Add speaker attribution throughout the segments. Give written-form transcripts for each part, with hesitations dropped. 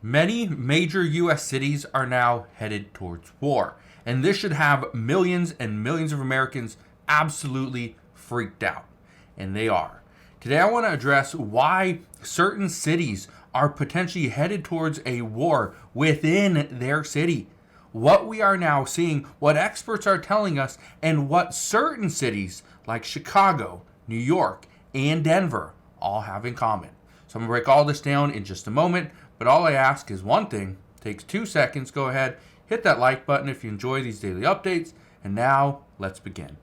Speaker 1: Many major U.S. cities are now headed towards war, and this should have millions and millions of Americans absolutely freaked out. And they are. Today I want to address why certain cities are potentially headed towards a war within their city. What we are now seeing, what experts are telling us, and what certain cities like Chicago, New York, and Denver all have in common. So I'm going to break all this down in just a moment, but all I ask is one thing. It takes 2 seconds. Go ahead, hit that like button if you enjoy these daily updates. And now, let's begin.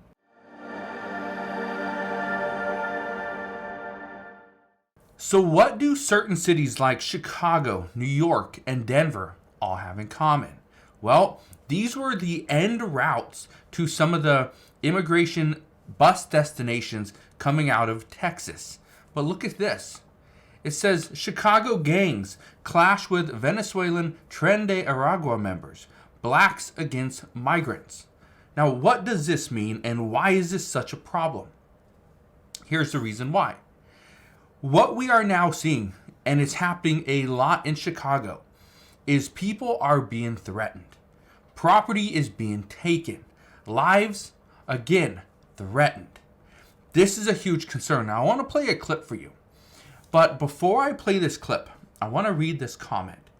Speaker 1: So what do certain cities like Chicago, New York, and Denver all have in common? Well, these were the end routes to some of the immigration bus destinations coming out of Texas. But look at this. It says Chicago gangs clash with Venezuelan Tren de Aragua members. Blacks against migrants. Now, what does this mean and why is this such a problem? Here's the reason why. What we are now seeing, and it's happening a lot in Chicago, is people are being threatened. Property is being taken. Lives, again, threatened. This is a huge concern. Now, I want to play a clip for you. But before I play this clip, I want to read this comment.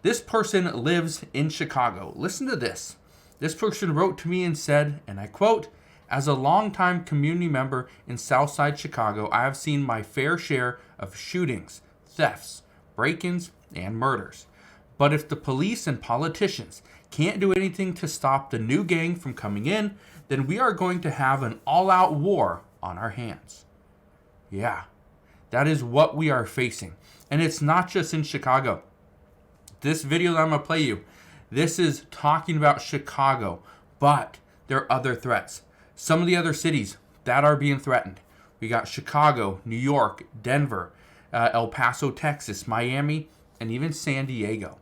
Speaker 1: This person lives in Chicago. Listen to this. This person wrote to me and said, and I quote, "As a longtime community member in Southside Chicago, I have seen my fair share of shootings, thefts, break-ins, and murders. But if the police and politicians can't do anything to stop the new gang from coming in, then we are going to have an all-out war on our hands." Yeah, that is what we are facing. And it's not just in Chicago. This video that I'm going to play you, this is talking about Chicago, but there are other threats. Some of the other cities that are being threatened. We got Chicago, New York, Denver, El Paso, Texas, Miami, and even San Diego.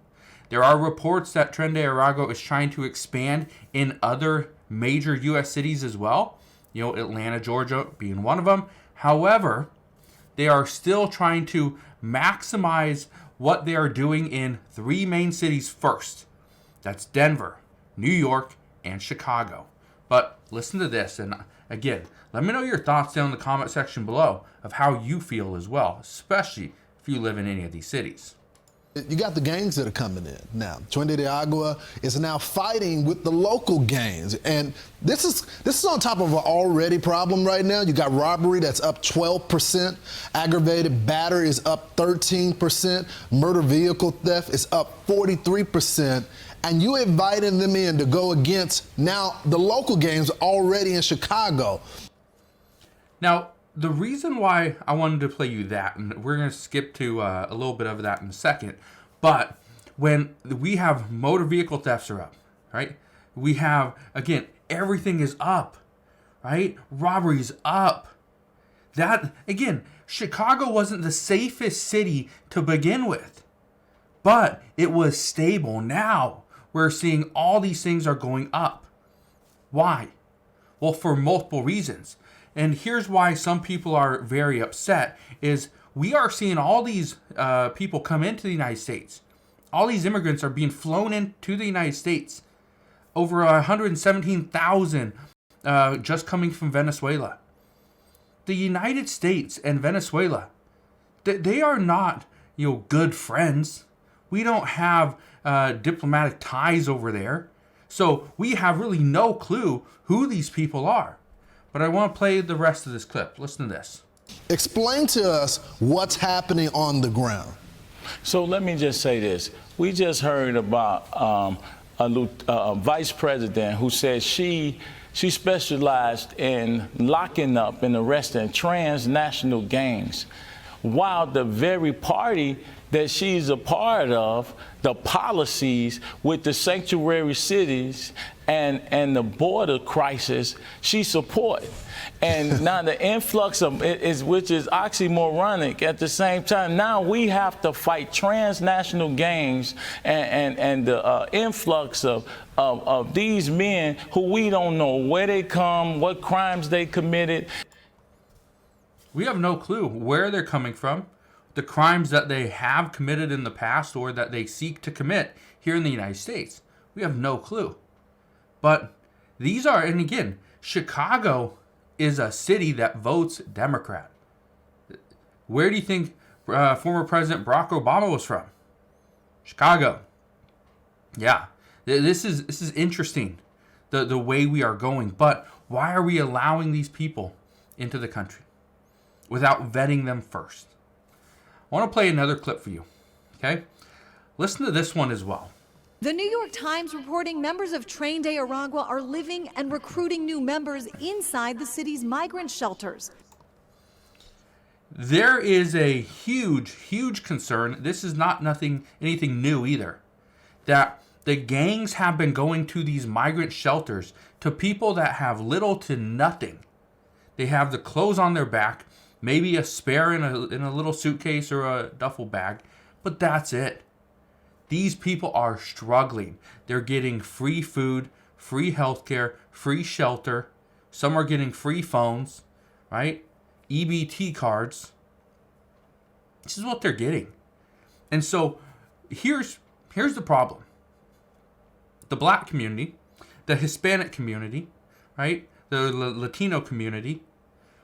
Speaker 1: There are reports that Tren de Aragua is trying to expand in other major U.S. cities as well. You know, Atlanta, Georgia being one of them. However, they are still trying to maximize what they are doing in 3 main cities first. That's Denver, New York, and Chicago. But listen to this, and again, let me know your thoughts down in the comment section below of how you feel as well, especially if you live in any of these cities.
Speaker 2: You got the gangs that are coming in now. Tren de Aragua is now fighting with the local gangs, and this is on top of an already problem right now. You got robbery that's up 12%, aggravated battery is up 13%, motor vehicle theft is up 43%, and you invited them in to go against now the local gangs already in Chicago.
Speaker 1: Now, the reason why I wanted to play you that, and we're going to skip to a little bit of that in a second, but when we have motor vehicle thefts are up, right? We have, again, everything is up, right? Robberies up. That, again, Chicago wasn't the safest city to begin with, but it was stable. Now we're seeing all these things are going up. Why? Well, for multiple reasons. And here's why some people are very upset is we are seeing all these people come into the United States. All these immigrants are being flown into the United States. Over 117,000 just coming from Venezuela. The United States and Venezuela, they are not, good friends. We don't have diplomatic ties over there. So we have really no clue who these people are. But I want to play the rest of this clip. Listen to this.
Speaker 2: Explain to us what's happening on the ground.
Speaker 3: So let me just say this. We just heard about a vice president who said she specialized in locking up and arresting transnational gangs, while the very party that she's a part of, the policies with the sanctuary cities and the border crisis she support. And now the influx of it is, which is oxymoronic at the same time. Now we have to fight transnational gangs and the influx of these men who we don't know where they come, what crimes they committed.
Speaker 1: We have no clue where they're coming from, the crimes that they have committed in the past or that they seek to commit here in the United States. We have no clue. But these are, and again, Chicago is a city that votes Democrat. Where do you think former President Barack Obama was from? Chicago. Yeah, this is interesting, the way we are going. But why are we allowing these people into the country without vetting them first? I want to play another clip for you. Okay, listen to this one as well.
Speaker 4: The New York Times reporting members of Train de Aragua are living and recruiting new members inside the city's migrant shelters.
Speaker 1: There is a huge concern. This is not anything new either. That the gangs have been going to these migrant shelters to people that have little to nothing. They have the clothes on their back, maybe a spare in a little suitcase or a duffel bag, but that's it. These people are struggling. They're getting free food, free healthcare, free shelter. Some are getting free phones, right? EBT cards. This is what they're getting. And so here's the problem. The black community, the Hispanic community, right? The Latino community,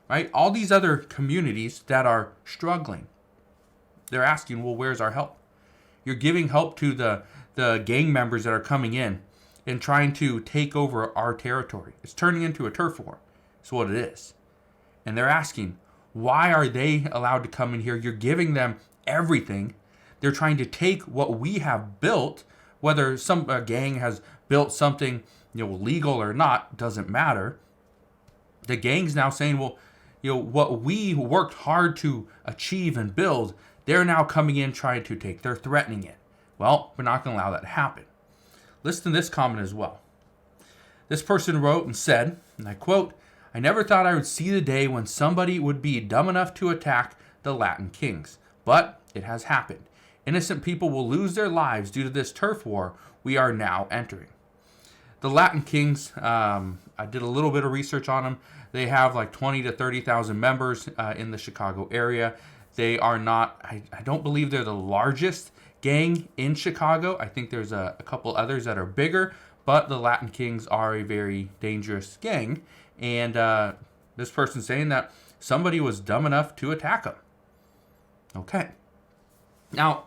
Speaker 1: right? All these other communities that are struggling. They're asking, well, where's our help? You're giving help to the gang members that are coming in and trying to take over our territory. It's turning into a turf war. That's what it is. And they're asking, why are they allowed to come in here? You're giving them everything. They're trying to take what we have built, whether some gang has built something, legal or not, doesn't matter. The gang's now saying, well, what we worked hard to achieve and build, they're now coming in trying to take. They're threatening it. Well, we're not going to allow that to happen. Listen to this comment as well. This person wrote and said, and I quote, "I never thought I would see the day when somebody would be dumb enough to attack the Latin kings. But it has happened. Innocent people will lose their lives due to this turf war we are now entering." The Latin kings, I did a little bit of research on them. They have like 20 to 30,000 members in the Chicago area. They are not, I don't believe they're the largest gang in Chicago. I think there's a couple others that are bigger, but the Latin Kings are a very dangerous gang. And this person's saying that somebody was dumb enough to attack them. Okay. Now,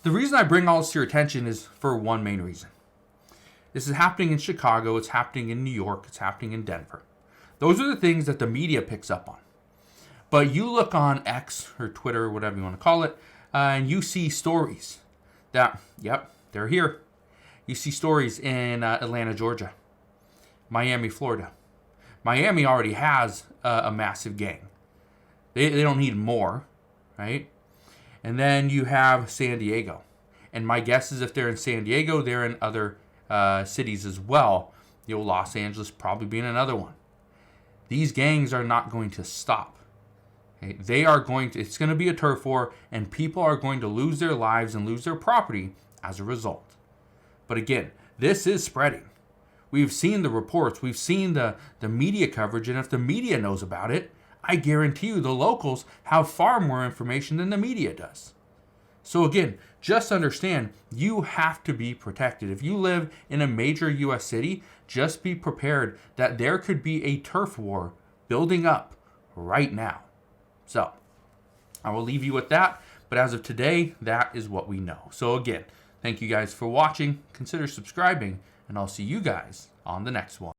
Speaker 1: the reason I bring all this to your attention is for one main reason. This is happening in Chicago, it's happening in New York, it's happening in Denver. Those are the things that the media picks up on. But you look on X or Twitter, or whatever you want to call it, and you see stories that, yep, they're here. You see stories in Atlanta, Georgia, Miami, Florida. Miami already has a massive gang. They don't need more, right? And then you have San Diego. And my guess is if they're in San Diego, they're in other cities as well. Los Angeles probably being another one. These gangs are not going to stop. Okay? It's going to be a turf war, and people are going to lose their lives and lose their property as a result. But again, this is spreading. We've seen the reports, we've seen the media coverage, and if the media knows about it, I guarantee you the locals have far more information than the media does. So again, just understand, you have to be protected. If you live in a major U.S. city, just be prepared that there could be a turf war building up right now. So, I will leave you with that, but as of today, that is what we know. So again, thank you guys for watching, consider subscribing, and I'll see you guys on the next one.